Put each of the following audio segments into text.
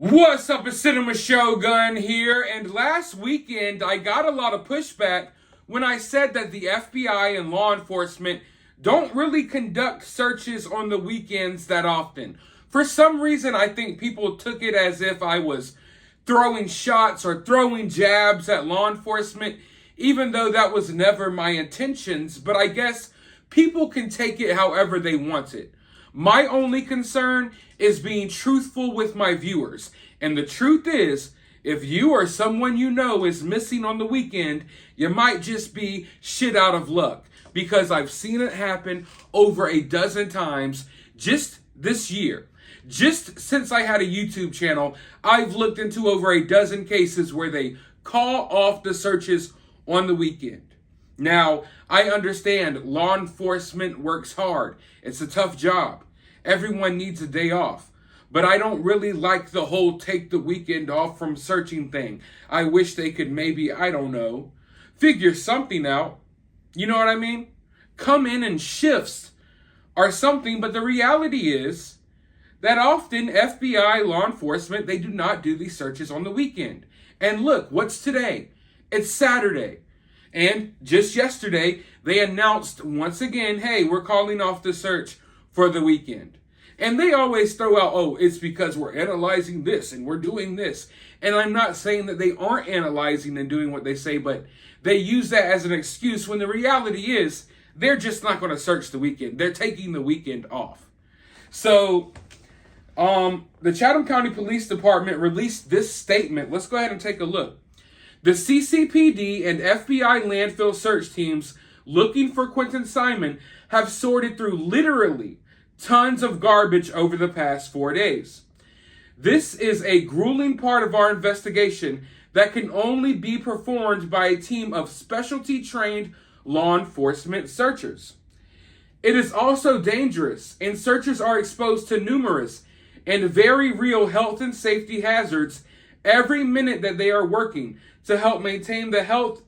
What's up, a Cinema Shogun here, and last weekend I got a lot of pushback when I said that the FBI and law enforcement don't really conduct searches on the weekends that often. For some reason, I think people took it as if I was throwing shots or throwing jabs at law enforcement, even though that was never my intentions, but I guess people can take it however they want it. My only concern is being truthful with my viewers. And the truth is, if you or someone you know is missing on the weekend, you might just be shit out of luck. Because I've seen it happen over a dozen times just this year. Just since I had a YouTube channel, I've looked into over a dozen cases where they call off the searches on the weekend. Now, I understand law enforcement works hard. It's a tough job. Everyone needs a day off. But I don't really like the whole take the weekend off from searching thing. I wish they could maybe, I don't know, figure something out. You know what I mean? Come in shifts or something. But the reality is that often FBI, law enforcement, they do not do these searches on the weekend. And look, what's today? It's Saturday. And just yesterday, they announced once again, hey, we're calling off the search for the weekend. And they always throw out, oh, it's because we're analyzing this and we're doing this. And I'm not saying that they aren't analyzing and doing what they say, but they use that as an excuse when the reality is they're just not going to search the weekend. They're taking the weekend off. So the Chatham County Police Department released this statement. Let's go ahead and take a look. The CCPD and FBI landfill search teams looking for Quinton Simon have sorted through literally tons of garbage over the past 4 days. This is a grueling part of our investigation that can only be performed by a team of specialty trained law enforcement searchers. It is also dangerous, and searchers are exposed to numerous and very real health and safety hazards every minute that they are working. To help maintain the health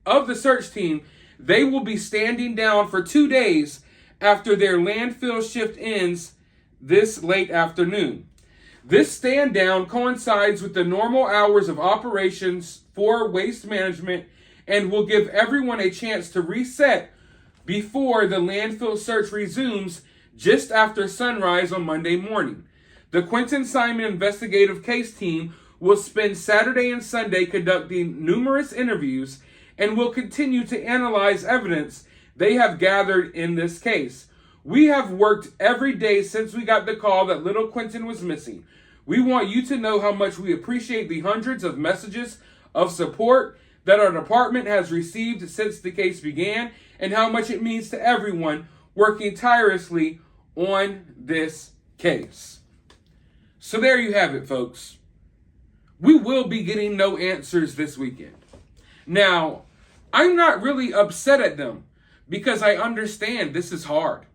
of the search team, they will be standing down for 2 days after their landfill shift ends this late afternoon. This stand down coincides with the normal hours of operations for waste management and will give everyone a chance to reset before the landfill search resumes just after sunrise on Monday morning. The Quinton Simon investigative case team will spend Saturday and Sunday conducting numerous interviews and will continue to analyze evidence they have gathered in this case. We have worked every day since we got the call that little Quinton was missing. We want you to know how much we appreciate the hundreds of messages of support that our department has received since the case began and how much it means to everyone working tirelessly on this case. So there you have it, folks. We will be getting no answers this weekend. Now, I'm not really upset at them because I understand this is hard.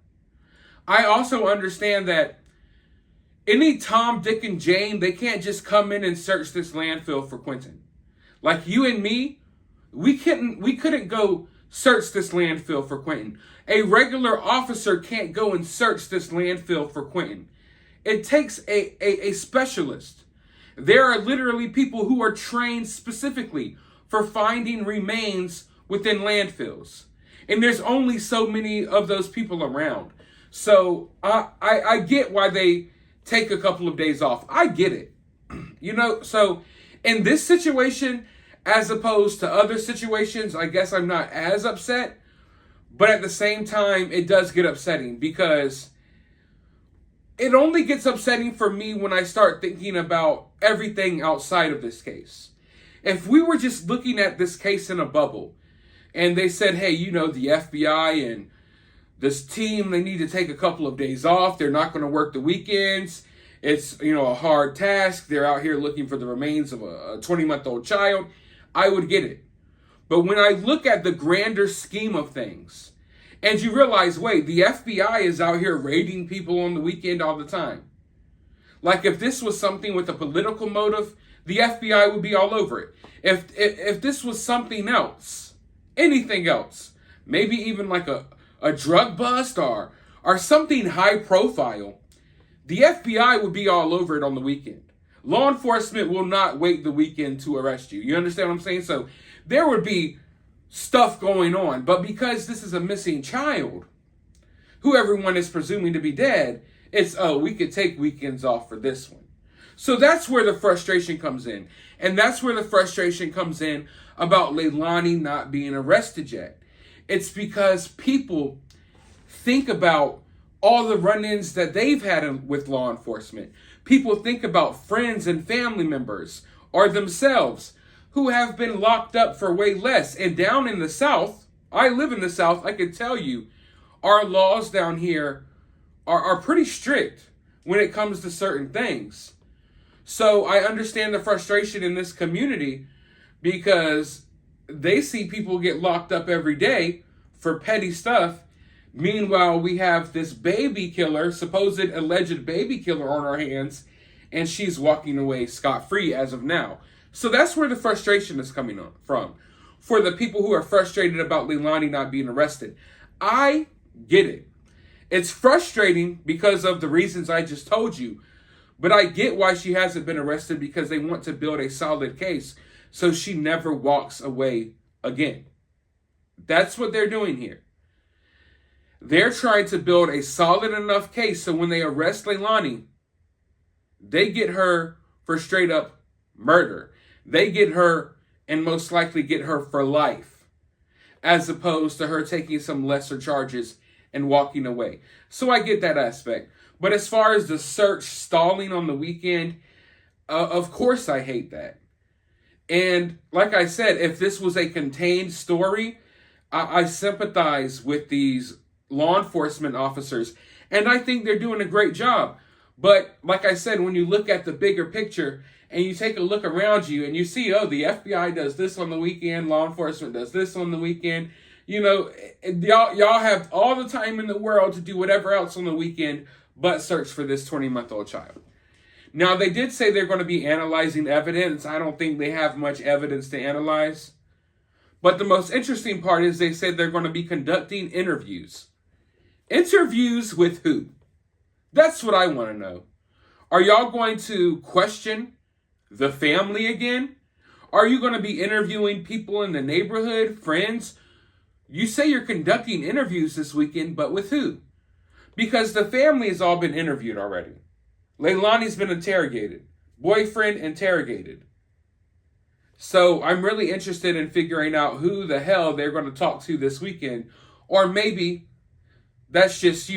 I also understand that any Tom, Dick, and Jane, they can't just come in and search this landfill for Quinton. Like you and me, we couldn't go search this landfill for Quinton. A regular officer can't go and search this landfill for Quinton. It takes a specialist. There are literally people who are trained specifically for finding remains within landfills. And there's only so many of those people around. So I get why they take a couple of days off. I get it. So in this situation, as opposed to other situations, I guess I'm not as upset. But at the same time, it does get upsetting because it only gets upsetting for me when I start thinking about everything outside of this case. If we were just looking at this case in a bubble and they said, hey, the FBI and this team, they need to take a couple of days off. They're not going to work the weekends. It's, a hard task. They're out here looking for the remains of a 20-month-old child. I would get it. But when I look at the grander scheme of things, and you realize, wait, the FBI is out here raiding people on the weekend all the time. Like if this was something with a political motive, the FBI would be all over it. If this was something else, anything else, maybe even like a drug bust or something high profile, the FBI would be all over it on the weekend. law enforcement will not wait the weekend to arrest you. You understand what I'm saying? So there would be stuff going on. But because this is a missing child, who everyone is presuming to be dead, it's, oh, we could take weekends off for this one. So that's where the frustration comes in. And that's where the frustration comes in about Leilani not being arrested yet. It's because people think about all the run-ins that they've had with law enforcement. People think about friends and family members or themselves who have been locked up for way less. And down in the South, I live in the South, I can tell you, our laws down here are pretty strict when it comes to certain things. So I understand the frustration in this community because they see people get locked up every day for petty stuff. Meanwhile, we have this baby killer, supposed alleged baby killer on our hands, and she's walking away scot-free as of now. So that's where the frustration is coming from. For the people who are frustrated about Leilani not being arrested. I get it. It's frustrating because of the reasons I just told you. But I get why she hasn't been arrested, because they want to build a solid case so she never walks away again. That's what they're doing here. They're trying to build a solid enough case so when they arrest Leilani, they get her for straight up murder. They get her, and most likely get her for life, as opposed to her taking some lesser charges and walking away. So I get that aspect. But as far as the search stalling on the weekend, of course I hate that. And like I said, if this was a contained story, I sympathize with these law enforcement officers. And I think they're doing a great job. But like I said, when you look at the bigger picture and you take a look around you and you see, oh, the FBI does this on the weekend, law enforcement does this on the weekend. You know, y'all have all the time in the world to do whatever else on the weekend but search for this 20-month-old child. Now, they did say they're going to be analyzing evidence. I don't think they have much evidence to analyze. But the most interesting part is they said they're going to be conducting interviews. Interviews with who? That's what I want to know. Are y'all going to question the family again? Are you going to be interviewing people in the neighborhood, friends? You say you're conducting interviews this weekend, but with who? Because the family has all been interviewed already. Leilani's been interrogated. Boyfriend interrogated. So I'm really interested in figuring out who the hell they're going to talk to this weekend. Or maybe that's just,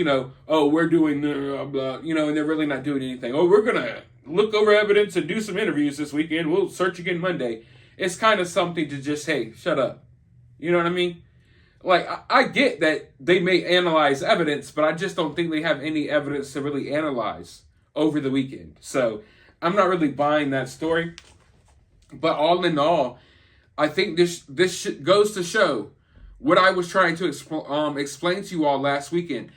oh, we're doing blah, blah, and they're really not doing anything. Oh, we're going to look over evidence and do some interviews this weekend. We'll search again Monday. It's kind of something to just, hey, shut up. You know what I mean? Like, I get that they may analyze evidence, but I just don't think they have any evidence to really analyze over the weekend. So I'm not really buying that story. But all in all, I think this goes to show what I was trying to explain to you all last weekend.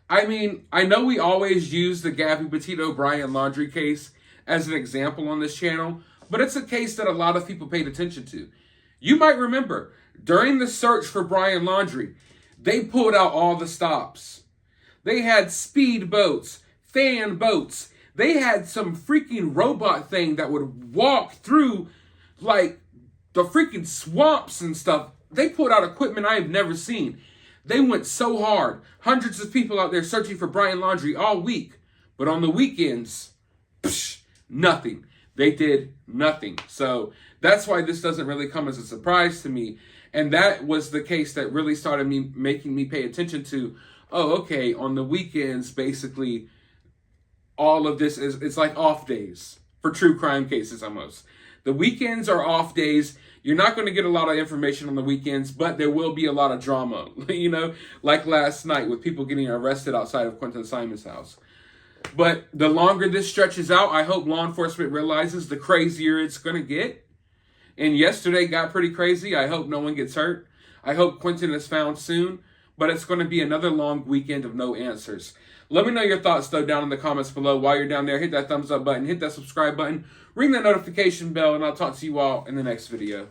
I mean, I know we always use the Gabby Petito Brian Laundrie case as an example on this channel, but it's a case that a lot of people paid attention to. You might remember, during the search for Brian Laundrie, they pulled out all the stops. They had speed boats, fan boats. They had some freaking robot thing that would walk through like the freaking swamps and stuff. They pulled out equipment I have never seen. They went so hard. Hundreds of people out there searching for Brian Laundrie all week. But on the weekends, nothing. They did nothing. So that's why this doesn't really come as a surprise to me. And that was the case that really started making me pay attention to, oh, okay, on the weekends, basically, all of this it's like off days for true crime cases almost. The weekends are off days. You're not going to get a lot of information on the weekends, but there will be a lot of drama, like last night with people getting arrested outside of Quinton Simon's house. But the longer this stretches out, I hope law enforcement realizes the crazier it's going to get. And yesterday got pretty crazy. I hope no one gets hurt. I hope Quinton is found soon. But it's going to be another long weekend of no answers. Let me know your thoughts, though, down in the comments below. While you're down there, hit that thumbs up button, hit that subscribe button, ring that notification bell, and I'll talk to you all in the next video.